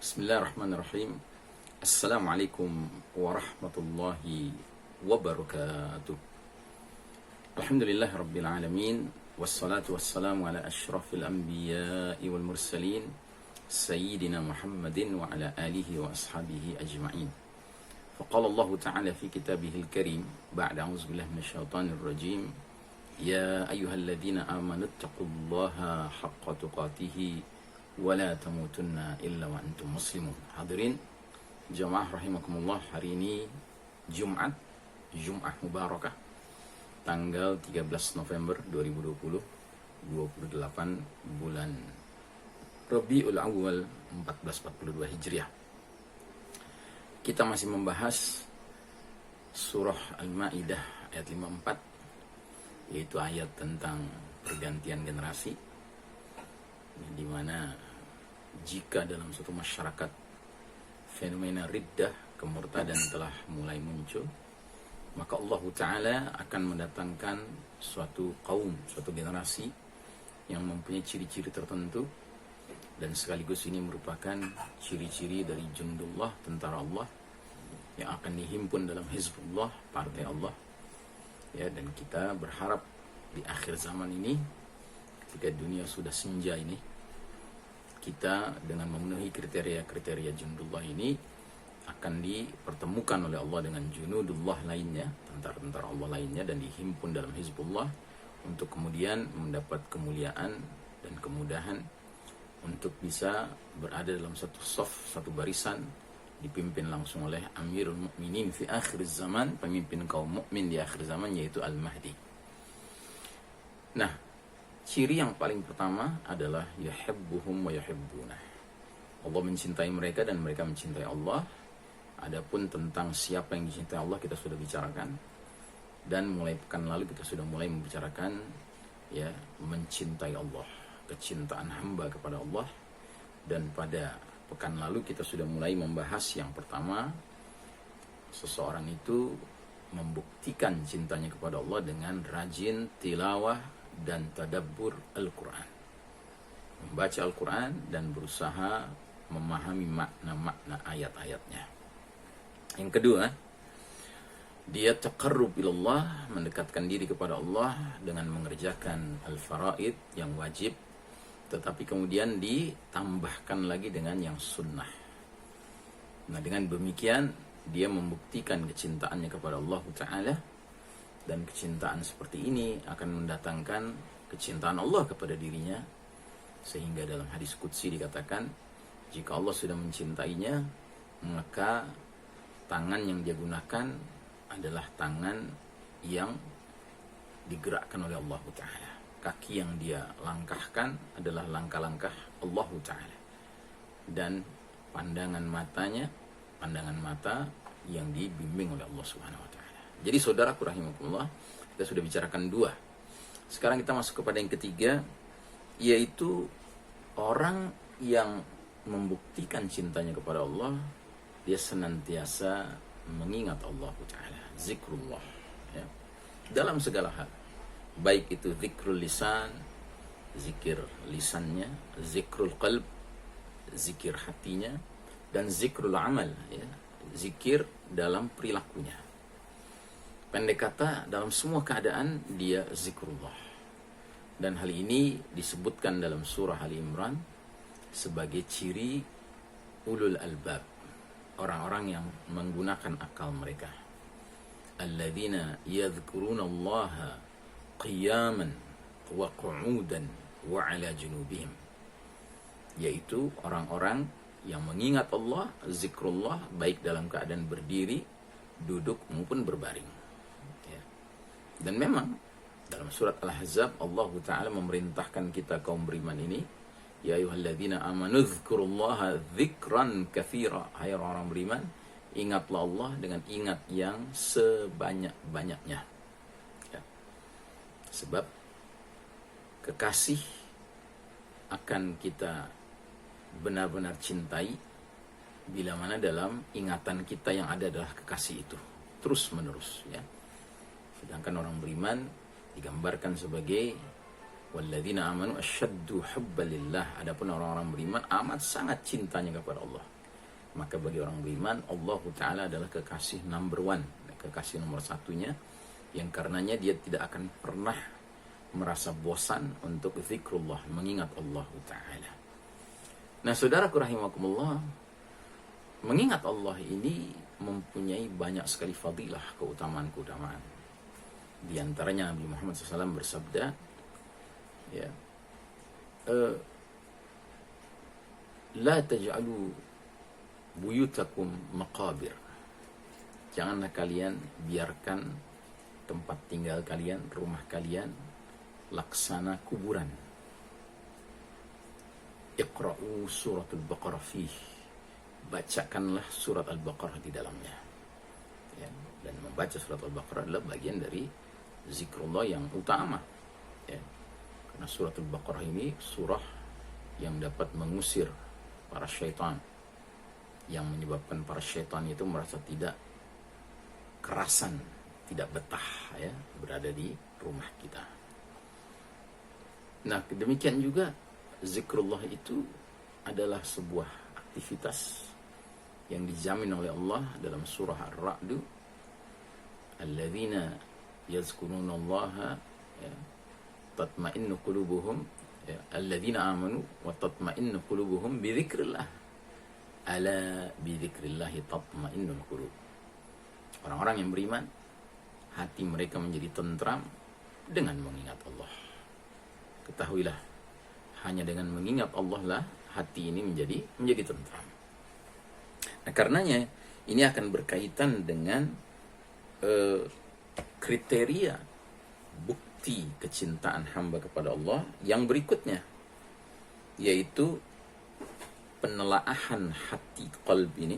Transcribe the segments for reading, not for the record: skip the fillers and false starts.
Bismillahirrahmanirrahim. Assalamualaikum warahmatullahi wabarakatuh. Alhamdulillahi rabbil alamin. Wassalatu wassalamu ala ashrafil anbiya'i wal mursalin Sayyidina Muhammadin wa ala alihi wa ashabihi ajma'in. Faqala Allah ta'ala fi kitabihil karim ba'da a'udzu billahi minasyaitonir rajim. Ya ayyuhalladzina amanu taqullaha haqqa tuqatih wala tamutunna illa wa antum muslimun. Hadirin jamaah rahimakumullah, hari ini Jumat Mubarakah, tanggal 13 November 2020, 28 bulan Rabiul Awal 1442 Hijriah. Kita masih membahas surah Al-Maidah ayat 54, yaitu ayat tentang pergantian generasi, di mana jika dalam suatu masyarakat fenomena riddah, kemurtadan telah mulai muncul, maka Allah Ta'ala akan mendatangkan suatu kaum, suatu generasi yang mempunyai ciri-ciri tertentu, dan sekaligus ini merupakan ciri-ciri dari jundullah, tentara Allah yang akan dihimpun dalam Hizbullah, partai Allah. Ya, dan kita berharap di akhir zaman ini, ketika dunia sudah senja ini, kita dengan memenuhi kriteria-kriteria jundullah ini akan dipertemukan oleh Allah dengan junudullah lainnya, tentara-tentara Allah lainnya, dan dihimpun dalam Hizbullah untuk kemudian mendapat kemuliaan dan kemudahan untuk bisa berada dalam satu saf, satu barisan, dipimpin langsung oleh Amirul Mukminin fi akhir zaman, pemimpin kaum mukmin di akhir zaman, yaitu Al-Mahdi. Nah, ciri yang paling pertama adalah yuhibbuhum wa yuhibbunah. Allah mencintai mereka dan mereka mencintai Allah. Adapun tentang siapa yang dicintai Allah kita sudah bicarakan, dan mulai pekan lalu kita sudah mulai membicarakan ya mencintai Allah, kecintaan hamba kepada Allah. Dan pada pekan lalu kita sudah mulai membahas yang pertama, seseorang itu membuktikan cintanya kepada Allah dengan rajin tilawah dan tadabbur Al-Quran, membaca Al-Quran dan berusaha memahami makna-makna ayat-ayatnya. Yang kedua, dia taqarrub ilallah, mendekatkan diri kepada Allah dengan mengerjakan al-faraid yang wajib, tetapi kemudian ditambahkan lagi dengan yang sunnah. Nah, dengan demikian dia membuktikan kecintaannya kepada Allah Ta'ala. Dan kecintaan seperti ini akan mendatangkan kecintaan Allah kepada dirinya, sehingga dalam hadis qudsi dikatakan, jika Allah sudah mencintainya, maka tangan yang dia gunakan adalah tangan yang digerakkan oleh Allah Ta'ala. Kaki yang dia langkahkan adalah langkah-langkah Allah Ta'ala. Dan pandangan mata yang dibimbing oleh Allah Subhanahu Wa Ta'ala. Jadi saudaraku rahimakumullah, kita sudah bicarakan dua. Sekarang kita masuk kepada yang ketiga, yaitu orang yang membuktikan cintanya kepada Allah, dia senantiasa mengingat Allah Ta'ala, zikrullah ya, dalam segala hal. Baik itu zikrul lisan, zikir lisannya, zikrul qalb, zikir hatinya, dan zikrul amal ya, zikir dalam perilakunya. Pendek kata, dalam semua keadaan dia zikrullah. Dan hal ini disebutkan dalam surah Ali Imran sebagai ciri ulul albab, orang-orang yang menggunakan akal mereka. Alladzina yadhkuruna Allaha qiyaman wa qu'udan wa ala junubihim, yaitu orang-orang yang mengingat Allah, zikrullah, baik dalam keadaan berdiri, duduk maupun berbaring. Dan memang dalam surat Al-Ahzab Allah Ta'ala memerintahkan kita kaum beriman ini, ya ayyuhalladzina amanu dzkurullaha dzikran katsira, hai orang-orang beriman, ingatlah Allah dengan ingat yang sebanyak-banyaknya ya. Sebab kekasih akan kita benar-benar cintai bila mana dalam ingatan kita yang ada adalah kekasih itu terus menerus ya. Sedangkan orang beriman digambarkan sebagai Walladzina amanu asyaddu hubban lillah. Adapun orang-orang beriman amat sangat cintanya kepada Allah. Maka bagi orang beriman, Allah Ta'ala adalah kekasih number one, kekasih nomor satunya, yang karenanya dia tidak akan pernah merasa bosan untuk zikrullah, mengingat Allah Ta'ala. Nah, saudaraku rahimakumullah, mengingat Allah ini mempunyai banyak sekali fadilah, keutamaan-keutamaan. Di antaranya Nabi Muhammad SAW bersabda, ya, la taj'alu buyutakum maqabir. Janganlah kalian biarkan tempat tinggal kalian, rumah kalian laksana kuburan. Iqra'u suratul Baqarah fih. Bacakanlah surat Al-Baqarah di dalamnya. Ya, dan membaca surat Al-Baqarah adalah bagian dari zikrullah yang utama. Ya, karena surat Al-Baqarah ini surah yang dapat mengusir para syaitan, yang menyebabkan para syaitan itu merasa tidak kerasan, tidak betah ya berada di rumah kita. Nah, demikian juga zikrullah itu adalah sebuah aktivitas yang dijamin oleh Allah dalam surah Ar-Ra'd, alladzina yazkurunallaha ya, tatma'innu qulubuhum ya, alladzina amanu wa tatma'innu qulubuhum bi dzikrillah, ala bi dzikrillah tatma'innul qulub. Orang-orang yang beriman, hati mereka menjadi tentram dengan mengingat Allah. Ketahuilah, hanya dengan mengingat Allah lah hati ini menjadi tentram. Nah, karenanya ini akan berkaitan dengan kriteria bukti kecintaan hamba kepada Allah yang berikutnya, yaitu penelaahan hati qalbi ini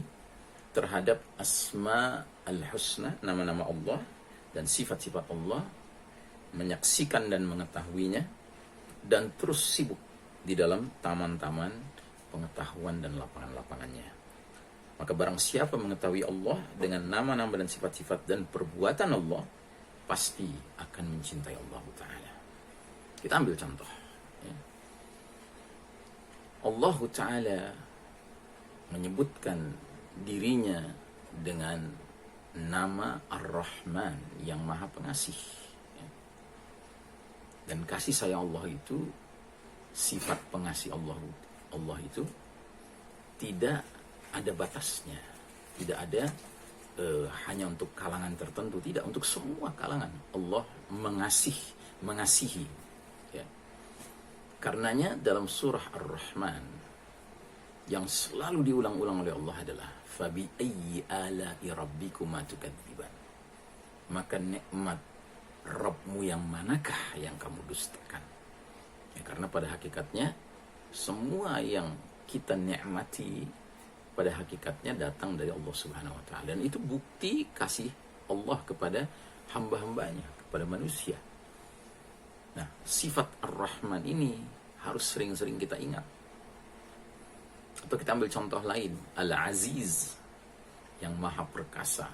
terhadap asma al-husna, nama-nama Allah dan sifat-sifat Allah, menyaksikan dan mengetahuinya, dan terus sibuk di dalam taman-taman pengetahuan dan lapangan-lapangannya. Maka barang siapa mengetahui Allah dengan nama-nama dan sifat-sifat dan perbuatan Allah, pasti akan mencintai Allah Ta'ala. Kita ambil contoh ya. Allah Ta'ala menyebutkan dirinya dengan nama Ar-Rahman, yang maha pengasih ya. Dan kasih sayang Allah itu, sifat pengasih Allah itu tidak ada batasnya, tidak ada hanya untuk kalangan tertentu, tidak, untuk semua kalangan Allah mengasihi ya. Karenanya dalam surah Ar-Rahman yang selalu diulang-ulang oleh Allah adalah fabi ayyi ala'i rabbikuma tukadziban, maka nikmat Rabbmu yang manakah yang kamu dustakan ya. Karena pada hakikatnya semua yang kita nikmati pada hakikatnya datang dari Allah Subhanahu wa Ta'ala, dan itu bukti kasih Allah kepada hamba-hambanya, kepada manusia. Nah, sifat Ar-Rahman ini harus sering-sering kita ingat. Atau kita ambil contoh lain, Al-Aziz, yang maha perkasa.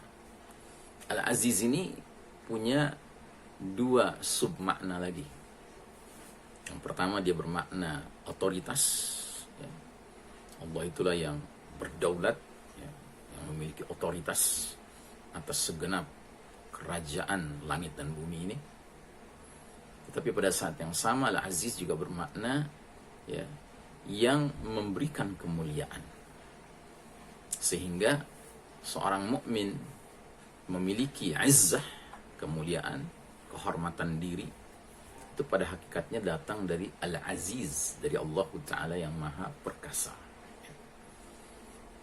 Al-Aziz ini punya dua submakna lagi. Yang pertama, dia bermakna otoritas ya. Allah itulah yang berdaulat ya, yang memiliki otoritas atas segenap kerajaan langit dan bumi ini. Tetapi pada saat yang sama, Al-Aziz juga bermakna ya, yang memberikan kemuliaan, sehingga seorang mukmin memiliki izzah, kemuliaan, kehormatan diri, itu pada hakikatnya datang dari Al-Aziz, dari Allah Ta'ala yang maha perkasa.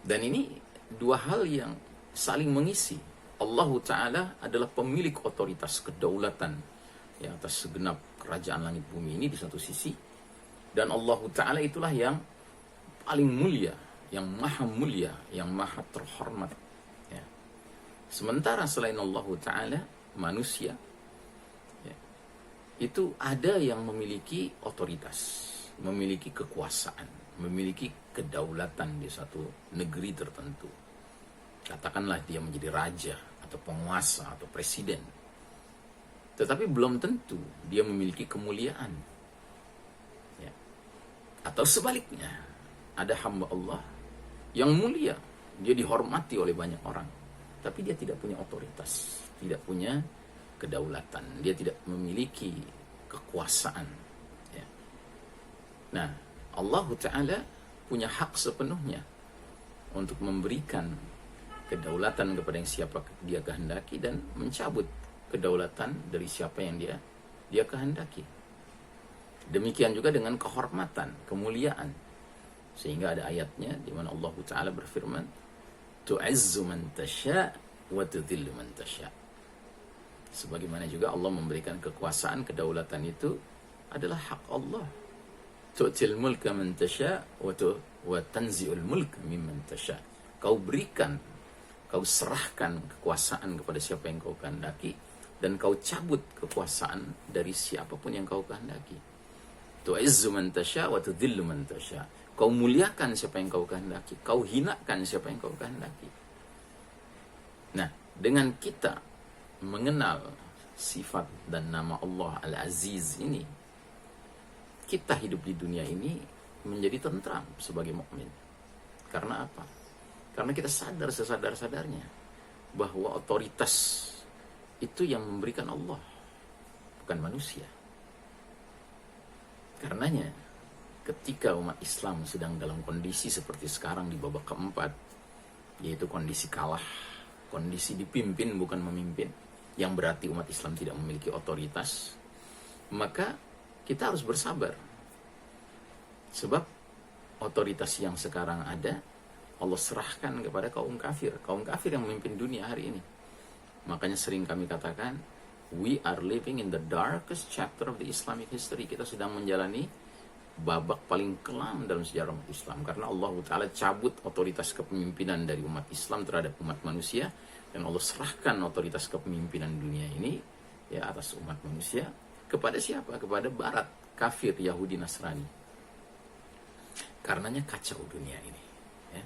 Dan ini dua hal yang saling mengisi. Allah Ta'ala adalah pemilik otoritas kedaulatan ya, atas segenap kerajaan langit bumi ini di satu sisi, dan Allah Ta'ala itulah yang paling mulia, yang maha terhormat ya. Sementara selain Allah Ta'ala, manusia ya, itu ada yang memiliki otoritas, memiliki kekuasaan, memiliki kedaulatan di satu negeri tertentu. Katakanlah dia menjadi raja atau penguasa atau presiden, tetapi belum tentu dia memiliki kemuliaan Atau sebaliknya, ada hamba Allah yang mulia, dia dihormati oleh banyak orang, tapi dia tidak punya otoritas, tidak punya kedaulatan, dia tidak memiliki kekuasaan. Ya. Nah, Allah Ta'ala punya hak sepenuhnya untuk memberikan kedaulatan kepada yang siapa dia kehendaki dan mencabut kedaulatan dari siapa yang dia kehendaki. Demikian juga dengan kehormatan, kemuliaan. Sehingga ada ayatnya di mana Allah Ta'ala berfirman, tu'izzu man tasya' wa tudhillu man tasya'. Sebagaimana juga Allah memberikan kekuasaan, kedaulatan itu adalah hak Allah. Tu'til mulka man tasya' wa tanzi'ul mulka mimman tasya'. Kau berikan, kau serahkan kekuasaan kepada siapa yang kau kehendaki, dan kau cabut kekuasaan dari siapapun yang kau kehendaki. Tu'izzu man tasya' wa tudhillu man tasya'. Kau muliakan siapa yang kau kehendaki, kau hinakan siapa yang kau kehendaki. Nah, dengan kita mengenal sifat dan nama Allah Al-Aziz ini, kita hidup di dunia ini menjadi tentram sebagai mukmin. Karena apa? Karena kita sadar sesadar-sadarnya bahwa otoritas itu yang memberikan Allah, bukan manusia. Karenanya, ketika umat Islam sedang dalam kondisi seperti sekarang di babak keempat, yaitu kondisi kalah, kondisi dipimpin bukan memimpin, yang berarti umat Islam tidak memiliki otoritas, maka kita harus bersabar. Sebab otoritas yang sekarang ada, Allah serahkan kepada kaum kafir yang memimpin dunia hari ini. Makanya sering kami katakan, we are living in the darkest chapter of the Islamic history. Kita sedang menjalani babak paling kelam dalam sejarah umat Islam, karena Allah Ta'ala cabut otoritas kepemimpinan dari umat Islam terhadap umat manusia, dan Allah serahkan otoritas kepemimpinan dunia ini ya atas umat manusia kepada siapa? Kepada barat, kafir, Yahudi, Nasrani. Karenanya kacau dunia ini ya.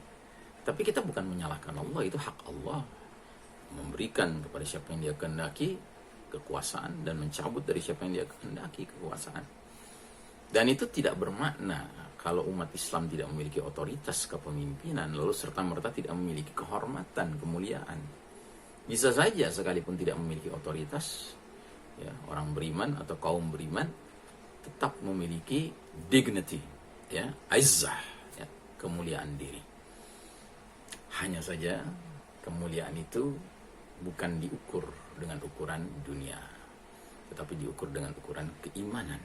Tapi kita bukan menyalahkan Allah, itu hak Allah memberikan kepada siapa yang dia kehendaki kekuasaan dan mencabut dari siapa yang dia kehendaki kekuasaan. Dan itu tidak bermakna kalau umat Islam tidak memiliki otoritas kepemimpinan lalu serta-merta tidak memiliki kehormatan, kemuliaan. Bisa saja sekalipun tidak memiliki otoritas, ya, orang beriman atau kaum beriman tetap memiliki dignity, ya, izzah, ya, kemuliaan diri. Hanya saja kemuliaan itu bukan diukur dengan ukuran dunia, tetapi diukur dengan ukuran keimanan.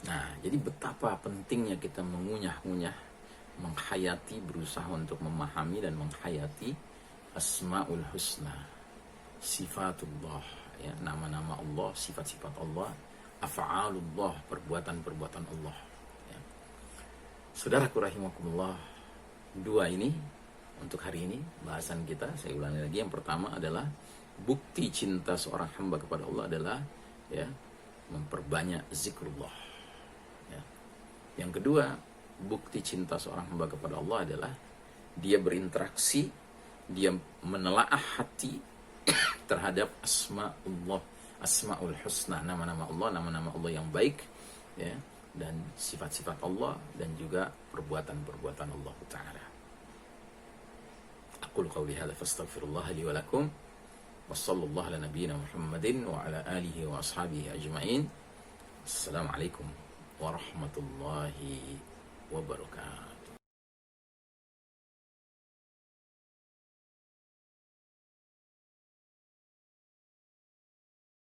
Nah, jadi betapa pentingnya kita mengunyah-ngunyah, menghayati, berusaha untuk memahami dan menghayati Asmaul Husna, sifatullah, ya, nama-nama Allah, sifat-sifat Allah, af'alullah, perbuatan-perbuatan Allah. Ya. Saudaraku rahimakumullah, dua ini untuk hari ini bahasan kita, saya ulangi lagi. Yang pertama adalah bukti cinta seorang hamba kepada Allah adalah ya memperbanyak zikrullah. Ya. Yang kedua, bukti cinta seorang hamba kepada Allah adalah dia berinteraksi, dia menelaah hati terhadap asmaullah, asmaul husna, nama-nama Allah, nama-nama Allah yang baik, ya, dan sifat-sifat Allah dan juga perbuatan-perbuatan Allah Ta'ala. Aqulu qawli hadza fastaghfirullah li wa lakum. Wassallallahu ala nabiyyina Muhammadin wa ala alihi wa ashabihi ajma'in. Assalamualaikum warahmatullahi wabarakatuh.